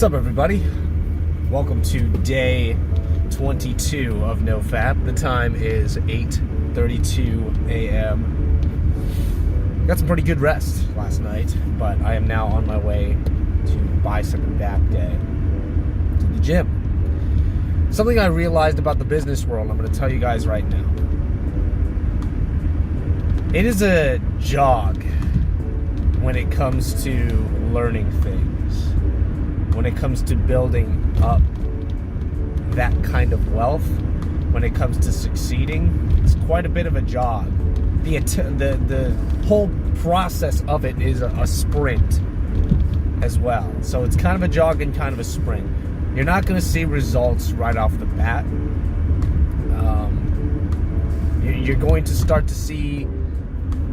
What's up, everybody? Welcome to day 22 of NoFap. The time is 8:32 a.m. Got some pretty good rest last night, but I am now on my way to bicep and back day to the gym. Something I realized about the business world, I'm going to tell you guys right now. It is a jog when it comes to learning things. When it comes to building up that kind of wealth, when it comes to succeeding, it's quite a bit of a jog. The whole process of it is a sprint as well. So it's kind of a jog and kind of a sprint. You're not going to see results right off the bat. You're going to start to see,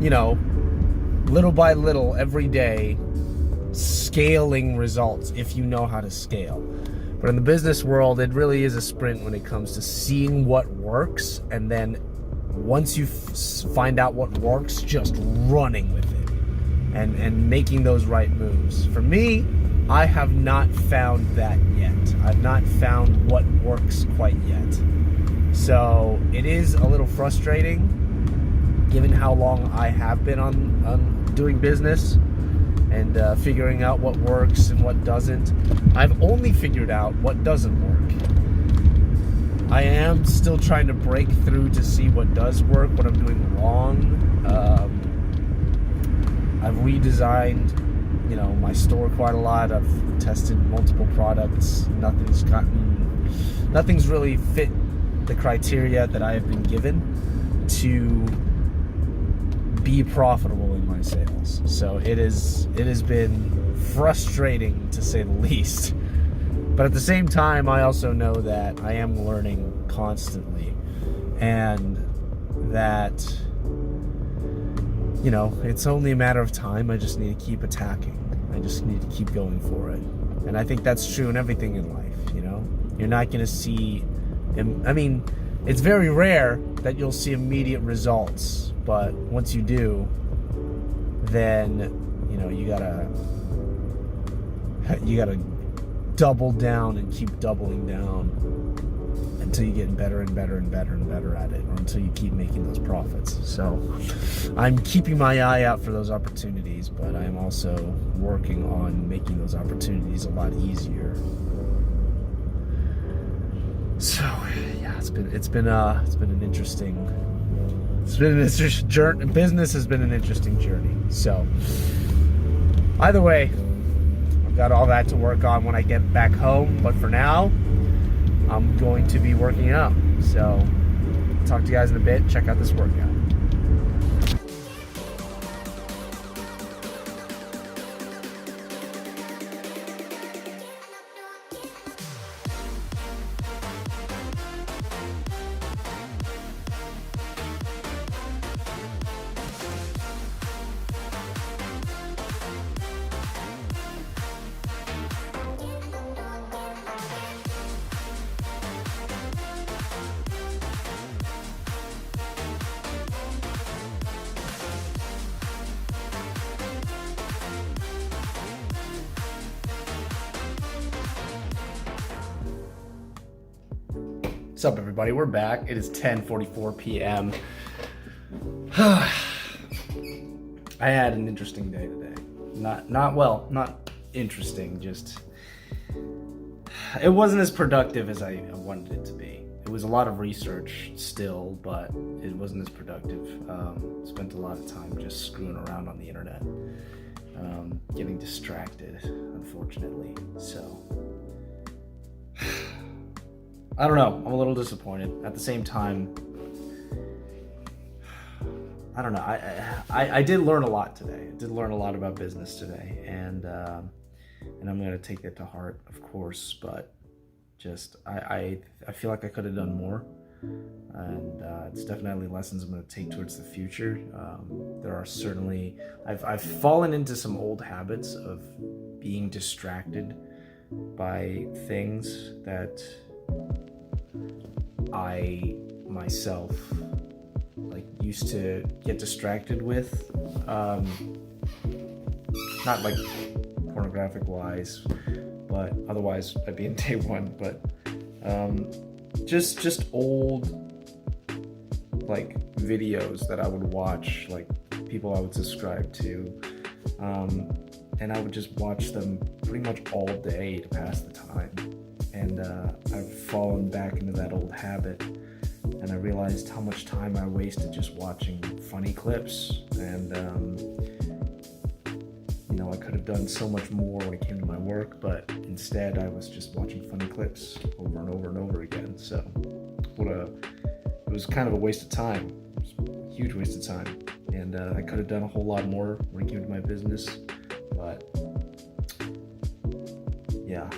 little by little every day, scaling results if you know how to scale. But in the business world, it really is a sprint when it comes to seeing what works, and then once you find out what works, just running with it and making those right moves. For me, I have not found that yet. I've not found what works quite yet. So it is a little frustrating given how long I have been on doing business and figuring out what works and what doesn't. I've only figured out what doesn't work. I am still trying to break through to see what does work, what I'm doing wrong. I've redesigned, my store quite a lot. I've tested multiple products. Nothing's really fit the criteria that I have been given to be profitable in my sales. So it has been frustrating, to say the least. But at the same time, I also know that I am learning constantly, and that it's only a matter of time. I just need to keep attacking. I just need to keep going for it. And I think that's true in everything in life. You're not going to see, it's very rare that you'll see immediate results, but once you do, then you gotta double down and keep doubling down until you get better and better and better and better at it, or until you keep making those profits. So I'm keeping my eye out for those opportunities, but I am also working on making those opportunities a lot easier. So yeah, it's been an interesting journey. Business has been an interesting journey. So either way, I've got all that to work on when I get back home. But for now, I'm going to be working out. So talk to you guys in a bit. Check out this workout. What's up, everybody? We're back. It is 10:44 p.m. I had an interesting day today. Not interesting, just it wasn't as productive as I wanted it to be. It was a lot of research still, but it wasn't as productive. Spent a lot of time just screwing around on the internet, getting distracted, unfortunately. So I don't know. I'm a little disappointed. At the same time, I don't know. I did learn a lot today. I did learn a lot about business today, and I'm going to take that to heart, of course. But just I feel like I could have done more, and it's definitely lessons I'm going to take towards the future. There are certainly I've fallen into some old habits of being distracted by things that I myself used to get distracted with, not like pornographic wise, but otherwise I'd be in day one. But just old like videos that I would watch, like people I would subscribe to, and I would just watch them pretty much all day to pass the time. And I've fallen back into that old habit, and I realized how much time I wasted just watching funny clips. And I could have done so much more when it came to my work, but instead I was just watching funny clips over and over and over again. So it was kind of a waste of time. It was a huge waste of time, and I could have done a whole lot more when it came to my business. But yeah,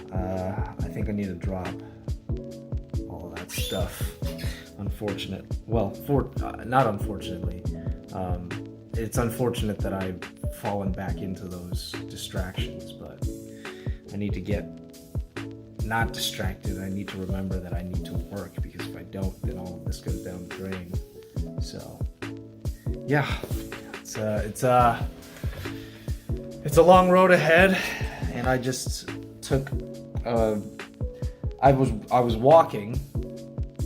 I think I need to drop all of that stuff. Unfortunate. Well, not unfortunately. It's unfortunate that I've fallen back into those distractions, but I need to get not distracted. I need to remember that I need to work, because if I don't, then all of this goes down the drain. So yeah, it's a long road ahead, and I just took I was walking,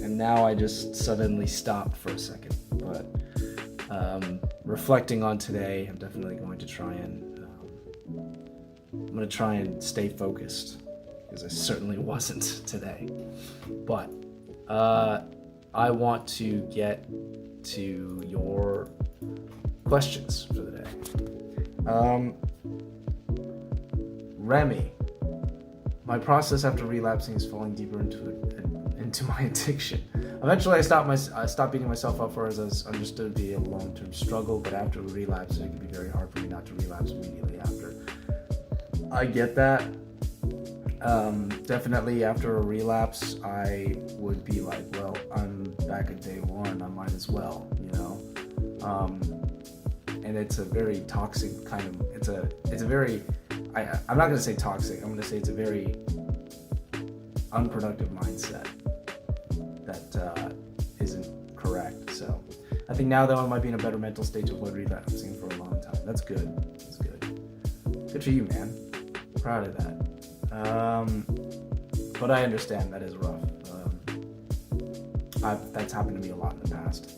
and now I just suddenly stopped for a second. But reflecting on today, I'm definitely going to try and stay focused, because I certainly wasn't today. But I want to get to your questions for the day. Remy, my process after relapsing is falling deeper into my addiction. Eventually, I stopped beating myself up for it, as I understood to be a long-term struggle, but after a relapse, it can be very hard for me not to relapse immediately after. I get that. Definitely after a relapse, I would be like, well, I'm back at day one, I might as well, and it's a very toxic kind of, it's a very, I'm not going to say toxic, I'm going to say it's a very unproductive mindset that isn't correct. So I think now, though, I might be in a better mental state to avoid relapsing for a long time. That's good. Good for you, man. Proud of that. But I understand that is rough. That's happened to me a lot in the past.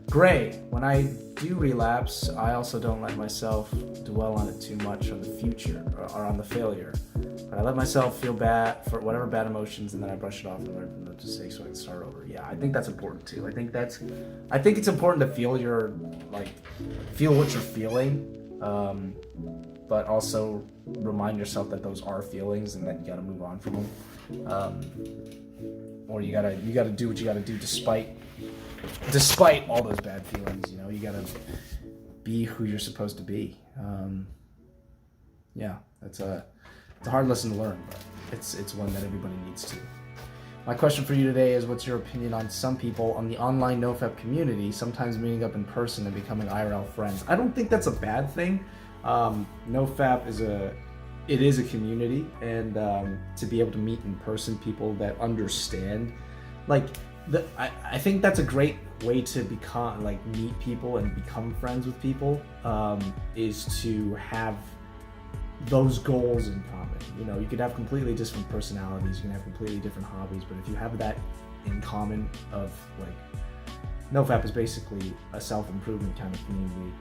Gray, when I do relapse, I also don't let myself dwell on it too much, on the future or on the failure. But I let myself feel bad for whatever bad emotions, and then I brush it off and learn from those mistakes so I can start over. Yeah, I think that's important too. I think it's important to feel what you're feeling, but also remind yourself that those are feelings, and that you gotta move on from them. Or you gotta do what you gotta do despite all those bad feelings. You gotta be who you're supposed to be. Yeah, it's a hard lesson to learn, but it's one that everybody needs to. My question for you today is, what's your opinion on some people on the online NoFap community sometimes meeting up in person and becoming IRL friends? I don't think that's a bad thing. NoFap is a community, and to be able to meet in person people that understand, I think that's a great way to meet people and become friends with people, is to have those goals in common. You could have completely different personalities, you can have completely different hobbies, but if you have that in common of NoFap is basically a self-improvement kind of community.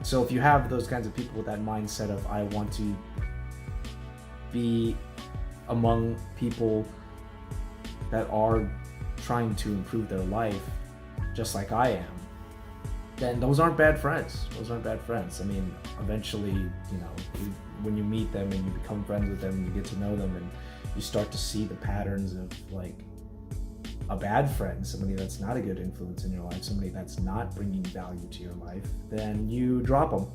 So if you have those kinds of people with that mindset of, I want to be among people that are trying to improve their life just like I am, then those aren't bad friends. I mean, eventually, when you meet them and you become friends with them and you get to know them and you start to see the patterns of a bad friend, somebody that's not a good influence in your life, somebody that's not bringing value to your life, then you drop them,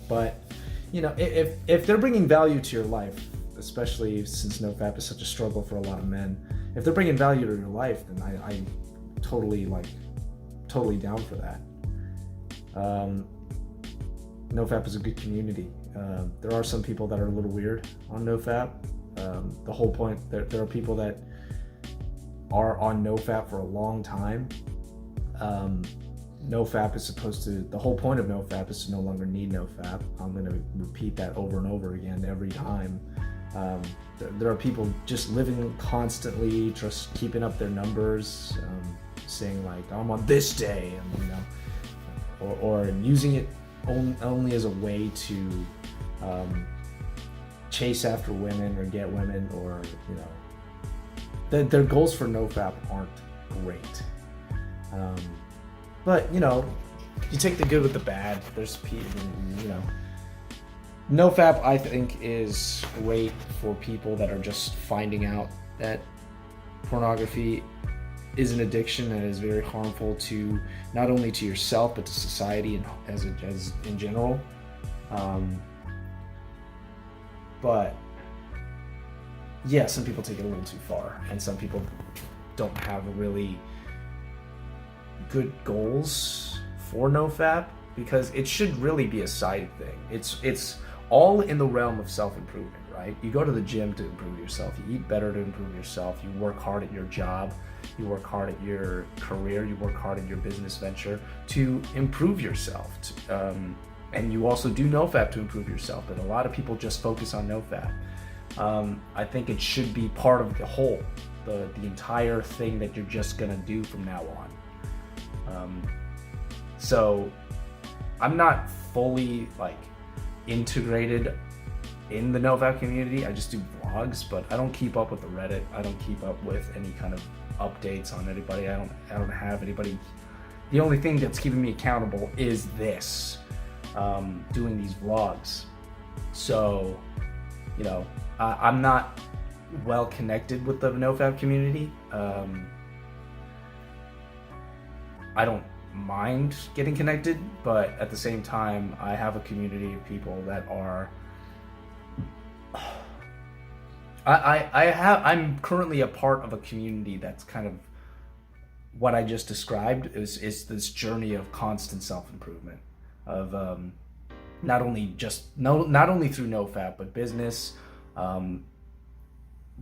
But, if they're bringing value to your life, especially since NoFap is such a struggle for a lot of men, if they're bringing value to your life, then I totally down for that. NoFap is a good community. There are some people that are a little weird on NoFap. The whole point, there are people that are on NoFap for a long time, NoFap is supposed to, the whole point of NoFap is to no longer need NoFap. I'm going to repeat that over and over again every time. There are people just living constantly, just keeping up their numbers, saying like, I'm on this day, and, you know, or using it only as a way to chase after women or get women, or, you know, their goals for NoFap aren't great. But, you know, you take the good with the bad. There's people, you know. NoFap, I think, is great for people that are just finding out that pornography is an addiction and is very harmful to not only to yourself but to society and as in general. But yeah, some people take it a little too far, and some people don't have really good goals for NoFap, because it should really be a side thing. It's all in the realm of self-improvement, right? You go to the gym to improve yourself, you eat better to improve yourself, you work hard at your job, you work hard at your career, you work hard at your business venture to improve yourself. And you also do NoFap to improve yourself, but a lot of people just focus on NoFap. I think it should be part of the whole, the entire thing that you're just gonna do from now on. So I'm not fully like integrated in the NoFap community. I just do vlogs, but I don't keep up with the Reddit. I don't keep up with any kind of updates on anybody. I don't have anybody. The only thing that's keeping me accountable is this, doing these vlogs. So, you know, I'm not well connected with the NoFap community. I don't mind getting connected, but at the same time, I have a community of people that are. I'm currently a part of a community that's kind of what I just described is this journey of constant self-improvement, of not only through NoFap, but business,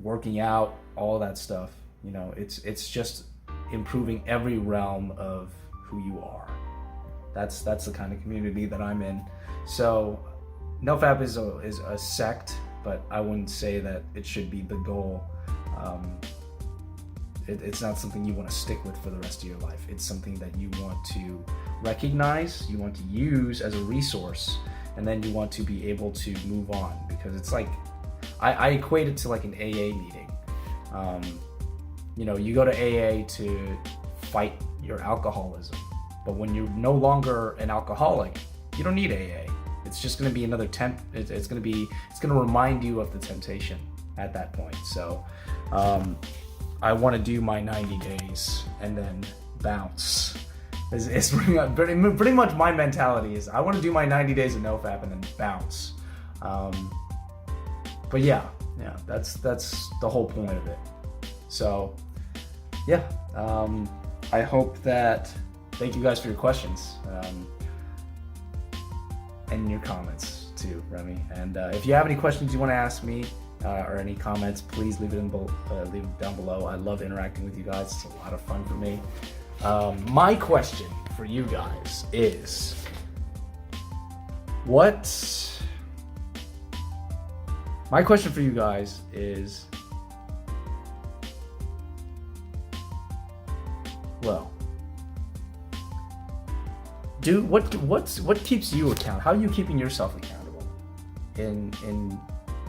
working out, all that stuff. You know, it's just improving every realm of who you are. That's the kind of community that I'm in. So NoFap is a sect, but I wouldn't say that it should be the goal. It's not something you want to stick with for the rest of your life. It's something that you want to recognize, you want to use as a resource, and then you want to be able to move on, because it's like, I equate it to like an AA meeting. You know, you go to AA to fight your alcoholism, but when you're no longer an alcoholic, you don't need AA. It's just going to be another it's going to remind you of the temptation at that point. So I want to do my 90 days and then bounce. It's pretty much my mentality is I want to do my 90 days of NoFap and then bounce. But yeah, that's the whole point of it. So yeah, I hope that, thank you guys for your questions, and your comments too, Remy. And if you have any questions you want to ask me, or any comments, please leave it down below. I love interacting with you guys. It's a lot of fun for me. My question for you guys is, well, what keeps you accountable? How are you keeping yourself accountable in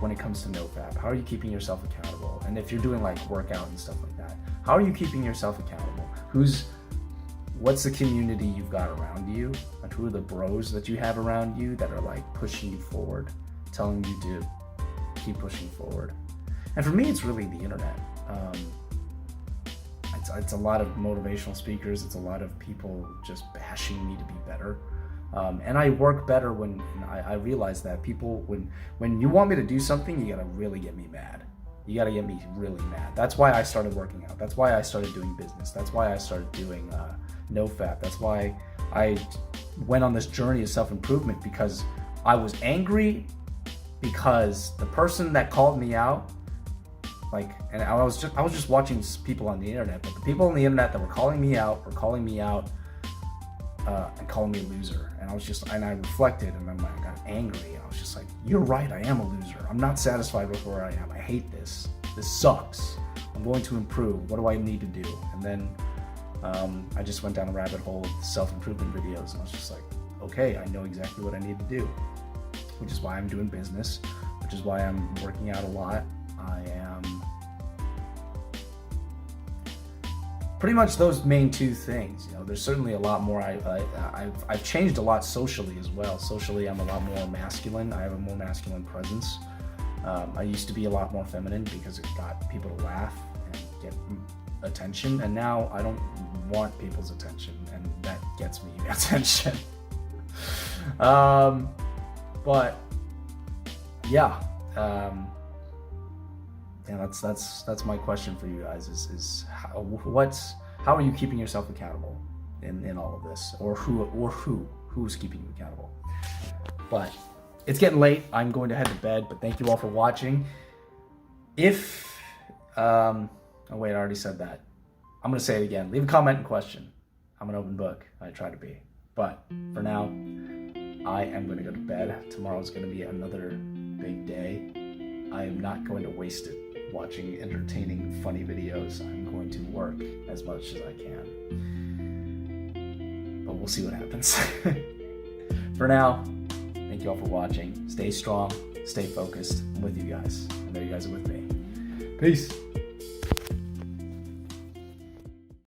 when it comes to NoFap? How are you keeping yourself accountable? And if you're doing like workout and stuff like that, how are you keeping yourself accountable? What's the community you've got around you? Like, who are the bros that you have around you that are like pushing you forward, telling you to keep pushing forward? And for me, it's really the internet. It's a lot of motivational speakers. It's a lot of people just bashing me to be better. And I work better when I realize that people, when you want me to do something, you gotta really get me mad. You gotta get me really mad. That's why I started working out. That's why I started doing business. That's why I started doing NoFap. That's why I went on this journey of self-improvement, because I was angry because the person that called me out, and I was just watching people on the internet, but the people on the internet that were calling me out and calling me a loser. And I reflected, and then I got angry, and I was just like, you're right, I am a loser. I'm not satisfied with where I am. I hate this. This sucks. I'm going to improve. What do I need to do? And then I just went down a rabbit hole with self-improvement videos, and I was just like, okay, I know exactly what I need to do, which is why I'm doing business, which is why I'm working out a lot. I am pretty much those main two things. You know, there's certainly a lot more. I've changed a lot socially as well. Socially, I'm a lot more masculine. I have a more masculine presence. I used to be a lot more feminine because it got people to laugh and get attention, and now I don't want people's attention, and that gets me attention. But yeah, that's my question for you guys is how are you keeping yourself accountable in all of this, or who's keeping you accountable? But it's getting late. I'm going to head to bed, but thank you all for watching. If oh wait, I already said that. I'm gonna say it again. Leave a comment and question. I'm an open book. I try to be. But for now, I am going to go to bed. Tomorrow's going to be another big day. I am not going to waste it watching entertaining, funny videos. I'm going to work as much as I can. But we'll see what happens. For now, thank you all for watching. Stay strong, stay focused. I'm with you guys. I know you guys are with me. Peace.